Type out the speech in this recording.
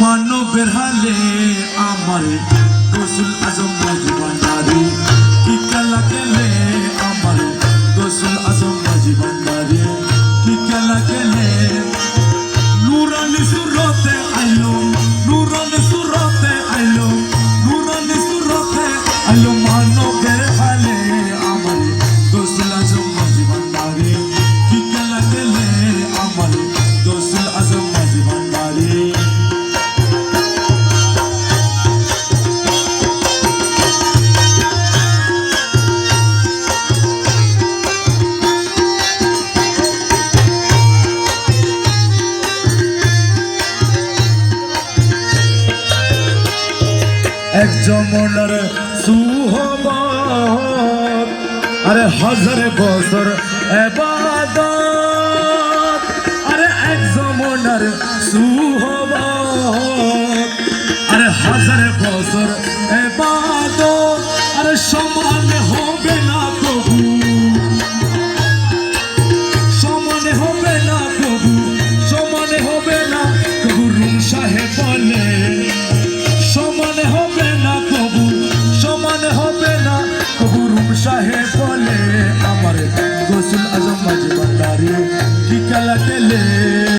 মানবের হালে আমার গৌসুল আজম মাঝি ভান্ডারি কি খেলা খেলে আমার গৌসুল আজম মাঝি ভান্ডারি কি খেলা খেলে নুরানি সুরতে আইলো নুরানি সুরতে আইলো নুরানি সুরতে আইলো মানবের হালে আমার গৌসুল আজম মাঝি ভান্ডারি কি খেলা খেলে আমার গৌসুল আজম মাঝি ভান্ডারি এক যমুনার সুহবত আরে হাজার বছর ইবাদত আরে এক যমুনার সুহবত আরে হাজার বছর ইবাদত আরে সমান হবে না কবু সমানে হবে না কবু সমানে হবে না কবু রুম সাহেব বলে সমানে হবে না কবু সমানে হবে না কবু রুম সাহেব বলে আমার গৌসুল আজম মাঝি